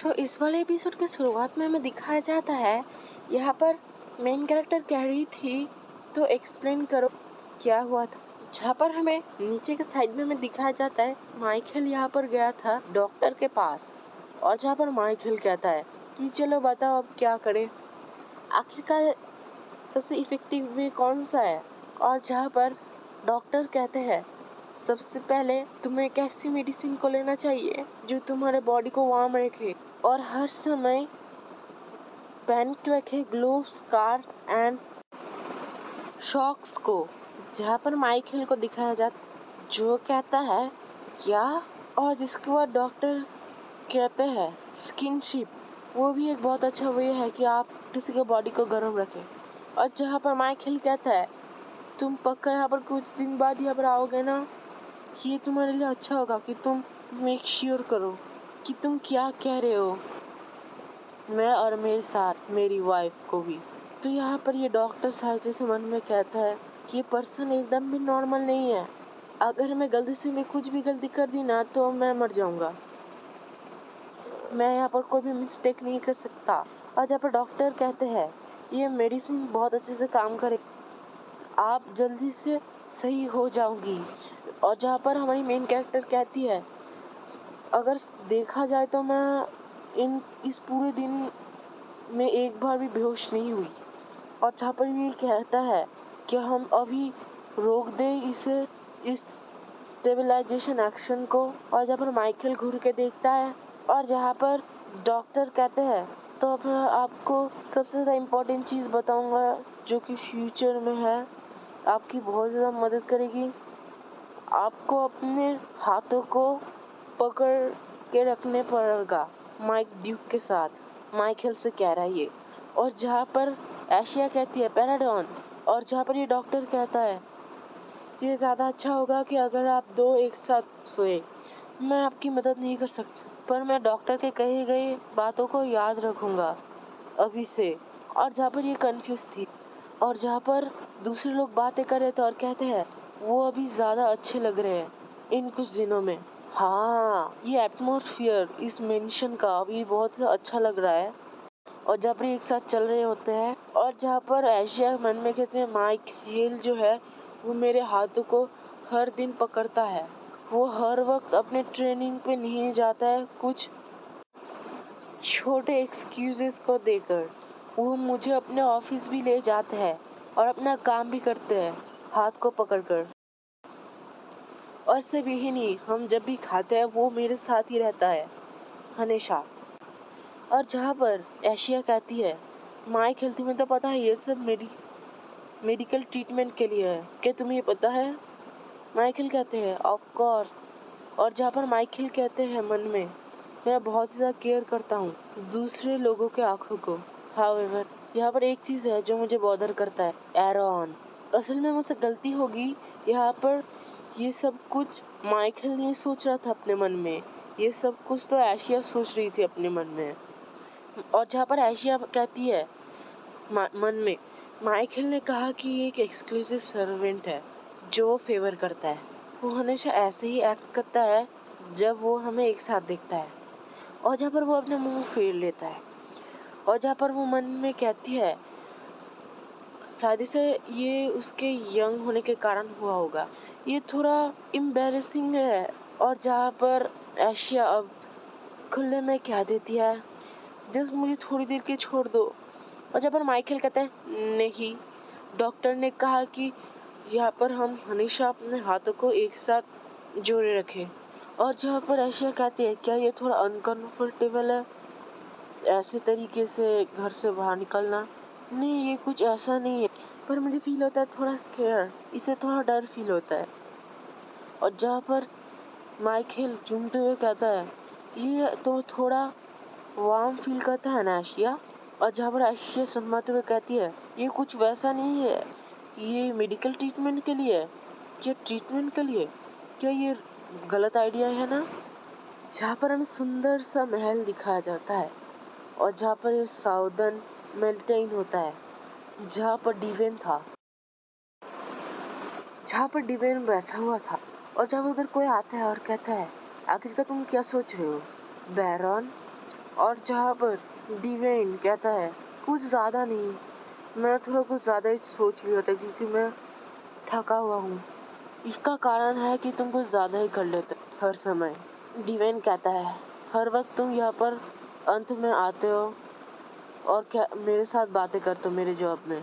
इस वाले एपिसोड के शुरुआत में हमें दिखाया जाता है, यहाँ पर मेन कैरेक्टर कह रही थी तो एक्सप्लेन करो क्या हुआ था। जहाँ पर हमें नीचे के साइड में हमें दिखाया जाता है माइकल यहाँ पर गया था डॉक्टर के पास, और जहाँ पर माइकल कहता है कि चलो बताओ अब क्या करें, आखिरकार सबसे इफेक्टिव वे कौन सा है। और जहाँ पर डॉक्टर कहते हैं सबसे पहले तुम्हें एक ऐसी मेडिसिन को लेना चाहिए जो तुम्हारे बॉडी को वार्म रखे और हर समय पहन के रखे ग्लोव्स, स्कार्फ एंड शॉक्स को। जहाँ पर माइकल को दिखाया जाता जो कहता है क्या, और जिसके बाद डॉक्टर कहते हैं स्किनशिप, वो भी एक बहुत अच्छा वे है कि आप किसी के बॉडी को गर्म रखें। और जहाँ पर माइकल कहता है तुम पक्का यहाँ पर कुछ दिन बाद यहाँ पर आओगे ना, ये तुम्हारे लिए अच्छा होगा कि तुम मेक श्योर करो कि तुम क्या कह रहे हो, मैं और मेरे साथ मेरी वाइफ को भी। तो यहाँ पर ये डॉक्टर साहित्य से मन में कहता है कि ये पर्सन एकदम भी नॉर्मल नहीं है, अगर मैं गलती से मैं कुछ भी गलती कर दी ना तो मैं मर जाऊंगा, मैं यहाँ पर कोई भी मिस्टेक नहीं कर सकता। और जहाँ पर डॉक्टर कहते हैं ये मेडिसिन बहुत अच्छे से काम करे, आप जल्दी से सही हो जाओगी। और जहाँ पर हमारी मेन कैरेक्टर कहती है अगर देखा जाए तो मैं इस पूरे दिन में एक बार भी बेहोश नहीं हुई। और जहाँ पर ये कहता है कि हम अभी रोक दें इस स्टेबलाइजेशन एक्शन को। और जहाँ पर माइकल घूर के देखता है, और जहाँ पर डॉक्टर कहते हैं तो अब मैं आपको सबसे ज़्यादा इम्पोर्टेंट चीज़ बताऊंगा जो कि फ्यूचर में है, आपकी बहुत ज़्यादा मदद करेगी। आपको अपने हाथों को पकड़ के रखने पड़ेगा माइक ड्यूक के साथ, माइकल से कह रहा है ये। और जहाँ पर एशिया कहती है पैराडॉन, और जहाँ पर ये डॉक्टर कहता है ये ज़्यादा अच्छा होगा कि अगर आप दो एक साथ सोए, मैं आपकी मदद नहीं कर सकता पर मैं डॉक्टर के कहे गए बातों को याद रखूंगा अभी से। और जहाँ पर ये कंफ्यूज थी, और जहाँ पर दूसरे लोग बातें कर रहे थे और कहते हैं वो अभी ज़्यादा अच्छे लग रहे हैं इन कुछ दिनों में। हाँ, ये एटमॉस्फेयर इस मेंशन का अभी बहुत अच्छा लग रहा है। और जहाँ पर एक साथ चल रहे होते हैं, और जहाँ पर एशिया मन में कहते हैं माइक हेल जो है वो मेरे हाथों को हर दिन पकड़ता है, वो हर वक्त अपने ट्रेनिंग पे नहीं जाता है कुछ छोटे एक्सक्यूजेस को देकर, वो मुझे अपने ऑफिस भी ले जाते हैं और अपना काम भी करते हैं हाथ को पकड़कर। और सिर्फ यही नहीं, हम जब भी खाते हैं वो मेरे साथ ही रहता है हमेशा। और जहाँ पर एशिया कहती है माइक हेल्थ में तो पता है ये सब मेडिकल ट्रीटमेंट के लिए है, क्या तुम्हें ये पता है? माइकल कहते हैं ऑफ कोर्स। और जहाँ पर माइकल कहते हैं मन में मैं बहुत ज़्यादा केयर करता हूँ दूसरे लोगों के आंखों को। हाउएवर यहाँ पर एक चीज़ है जो मुझे बॉदर करता है, एरॉन। असल में मुझसे गलती होगी, यहाँ पर ये सब कुछ माइकल नहीं सोच रहा था अपने मन में, ये सब कुछ तो एशिया सोच रही थी अपने मन में। और जहाँ पर एशिया कहती है मन में माइकल ने कहा कि ये एक एक्सक्लूसिव सर्वेंट है जो वो फेवर करता है, वो हमेशा ऐसे ही एक्ट करता है जब वो हमें एक साथ देखता है। और जहाँ पर वो अपने मुंह फेर लेता है, और जहाँ पर वो मन में कहती है शादी से ये उसके यंग होने के कारण हुआ होगा, ये थोड़ा एम्बैरेसिंग है। और जहाँ पर एशिया अब खुले में कह देती है जस्ट मुझे थोड़ी देर के छोड़ दो। और जहाँ पर माइकल कहता है नहीं, डॉक्टर ने कहा कि यहाँ पर हम हमेशा अपने हाथों को एक साथ जोड़े रखें। और जहाँ पर एशिया कहती है क्या ये थोड़ा अनकंफर्टेबल है ऐसे तरीके से घर से बाहर निकलना? नहीं, ये कुछ ऐसा नहीं है, पर मुझे फील होता है थोड़ा स्केयर, इसे थोड़ा डर फील होता है। और जहाँ पर माइकल झूमते हुए कहता है ये तो थोड़ा वार्म फील करता है ना एशिया। और जहाँ पर एशिया शर्माते हुए कहती है ये कुछ वैसा नहीं है, ये मेडिकल ट्रीटमेंट के लिए है। क्या ट्रीटमेंट के लिए? क्या ये गलत आइडिया है ना? जहाँ पर हमें सुंदर सा महल दिखाया जाता है, और जहाँ पर ये साउदर्न मेल्टेन होता है, जहाँ पर डिवेन था, जहाँ पर डिवेन बैठा हुआ था। और जब उधर कोई आता है और कहता है आखिरकार तुम क्या सोच रहे हो बैरन? और जहाँ पर डिवेन कहता है कुछ ज़्यादा नहीं, मैं थोड़ा कुछ ज़्यादा ही सोच लिया था क्योंकि मैं थका हुआ हूँ। इसका कारण है कि तुम कुछ ज़्यादा ही कर लेते हो हर समय। डिवेन कहता है हर वक्त तुम यहाँ पर अंत में आते हो और क्या मेरे साथ बातें करते हो मेरे जॉब में।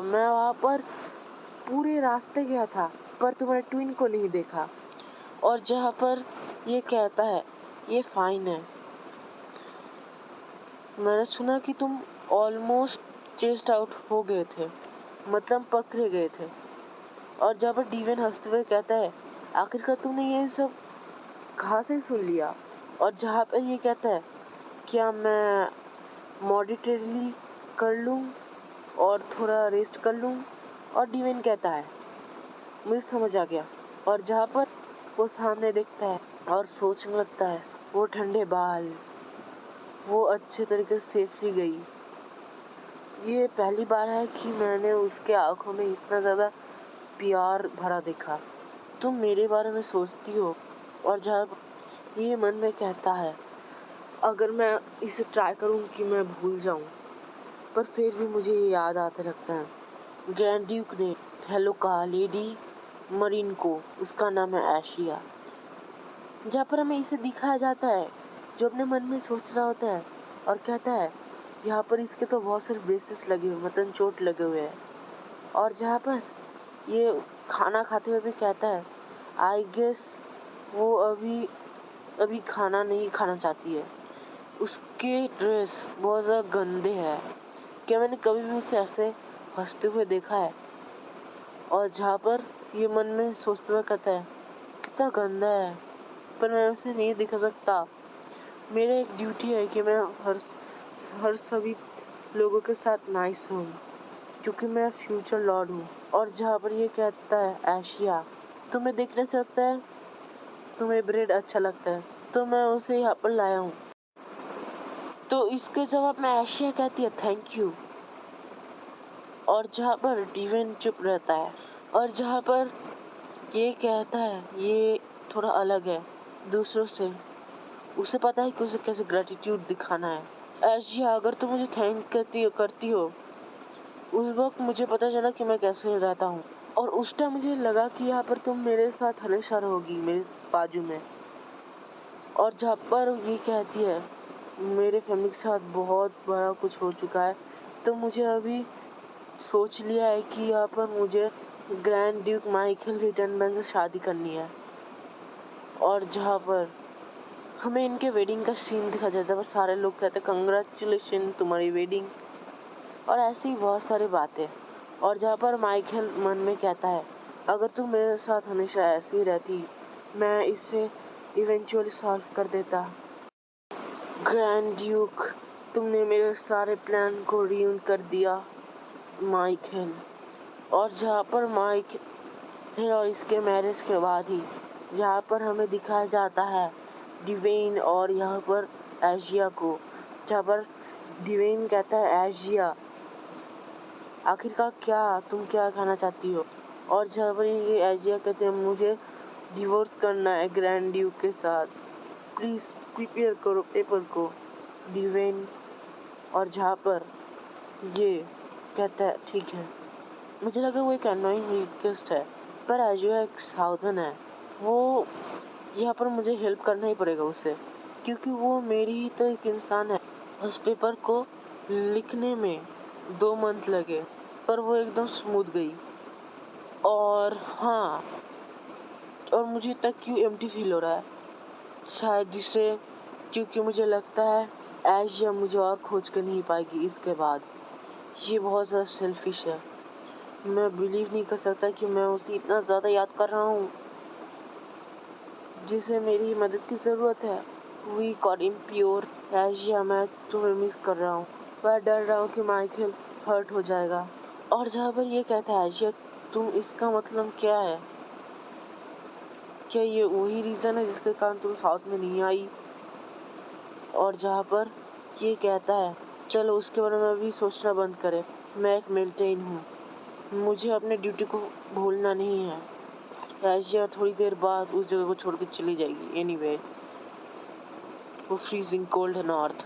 मैं वहाँ पर पूरे रास्ते गया था पर तुम्हारे ट्विन को नहीं देखा। और जहाँ पर ये कहता है ये फाइन है, मैंने सुना कि तुम ऑलमोस्ट चेस्ट आउट हो गए थे, मतलब पकड़े गए थे। और जहाँ पर डिवेन हंसते हुए कहता है आखिरकार तुमने ये सब कहाँ से सुन लिया। और जहाँ पर ये कहता है क्या मैं मॉडिटेरली कर लूँ और थोड़ा रेस्ट कर लूँ। और डिवेन कहता है मुझे समझ आ गया। और जहाँ पर वो सामने देखता है और सोचने लगता है वो ठंडे बाल, वो अच्छे तरीके से सेफली गई। ये पहली बार है कि मैंने उसके आंखों में इतना ज़्यादा प्यार भरा देखा। तुम मेरे बारे में सोचती हो। और जब ये मन में कहता है अगर मैं इसे ट्राई करूं कि मैं भूल जाऊं, पर फिर भी मुझे ये याद आते लगता है ग्रैंड ड्यूक ने हेलो कहा लेडी मरीन को, उसका नाम है एशिया। जहाँ पर हमें इसे दिखाया जाता है जो अपने मन में सोच रहा होता है और कहता है यहाँ पर इसके तो बहुत सारे ब्रेसेस लगे हुए, मतलब चोट लगे हुए हैं। और जहाँ पर ये खाना खाते हुए भी कहता है आई गेस वो अभी अभी खाना नहीं खाना चाहती है। उसके ड्रेस बहुत ज़्यादा गंदे हैं, क्या मैंने कभी भी उसे ऐसे हंसते हुए देखा है। और जहाँ पर ये मन में सोचते हुए कहता है कितना गंदा है, पर मैं उसे नहीं दिखा सकता। मेरा एक ड्यूटी है कि मैं हर सभी लोगों के साथ नाइस हूँ क्योंकि मैं फ्यूचर लॉर्ड हूँ। और जहाँ पर ये कहता है एशिया तुम्हें देखने से लगता है तुम्हें ब्रेड अच्छा लगता है, तो मैं उसे यहाँ पर लाया हूँ। तो इसके जवाब में एशिया कहती है थैंक यू। और जहाँ पर डिवेन चुप रहता है। और जहाँ पर ये कहता है ये थोड़ा अलग है दूसरों से, उसे पता है कि उसे कैसे ग्रेटिट्यूड दिखाना है। एशिया अगर तुम मुझे थैंक करती हो, उस वक्त मुझे पता चला कि मैं कैसे रहता हूँ और उस टाइम मुझे लगा कि यहाँ पर तुम मेरे साथ हमेशा रहोगी मेरे बाजू में। और जहाँ पर ये कहती है मेरे फैमिली के साथ बहुत बड़ा कुछ हो चुका है, तो मुझे अभी सोच लिया है कि यहाँ पर मुझे ग्रैंड ड्यूक माइकल रिटनबर्न से शादी करनी है। और जहाँ पर हमें इनके वेडिंग का सीन दिखा जाता है, पर सारे लोग कहते हैं कंग्रेचुलेशन तुम्हारी वेडिंग और ऐसी ही बहुत सारी बातें। और जहाँ पर माइकल मन में कहता है अगर तुम मेरे साथ हमेशा ऐसी ही रहती, मैं इसे इवेंचुअली सॉल्व कर देता। ग्रैंड ड्यूक तुमने मेरे सारे प्लान को रियून कर दिया माइकल। और जहाँ पर माइकल और इसके मैरिज के बाद ही जहाँ पर हमें दिखाया जाता है डिवेन और यहाँ पर एशिया को, जहाँ पर डिवेन कहता है एशिया आखिरकार तुम क्या खाना चाहती हो। और जहाँ पर ये एशिया कहते हैं मुझे डिवोर्स करना है ग्रैंड ड्यूक के साथ, प्लीज़ प्रिपेयर करो पेपर को डिवेन। और जहाँ पर ये कहता है ठीक है, मुझे लगा वो एक अनोइंग रिक्वेस्ट है, पर एशिया एक सावधान है, वो यहाँ पर मुझे हेल्प करना ही पड़ेगा उसे क्योंकि वो मेरी ही तो एक इंसान है। उस पेपर को लिखने में 2 मंथ लगे पर वो एकदम स्मूथ गई। और हाँ, और मुझे इतना क्यों एम्प्टी फील हो रहा है, शायद जिससे क्योंकि मुझे लगता है एशिया मुझे और खोज कर नहीं पाएगी इसके बाद। ये बहुत ज़्यादा सेल्फिश है, मैं बिलीव नहीं कर सकता कि मैं उसे इतना ज़्यादा याद कर रहा हूँ जिसे मेरी मदद की ज़रूरत है। वीक और इम्प्योर एशिया, मैं तुम्हें मिस कर रहा हूँ, मैं डर रहा हूँ कि माइकल हर्ट हो जाएगा। और जहाँ पर ये कहता है एशिया तुम इसका मतलब क्या है, क्या ये वही रीज़न है जिसके कारण तुम साउथ में नहीं आई। और जहाँ पर ये कहता है चलो उसके बारे में अभी सोचना बंद करें, मैं एक मिलिटेंट हूँ, मुझे अपने ड्यूटी को भूलना नहीं है। एशिया थोड़ी देर बाद उस जगह को छोड़ के चली जाएगी। एनीवे वो फ्रीजिंग कोल्ड नॉर्थ।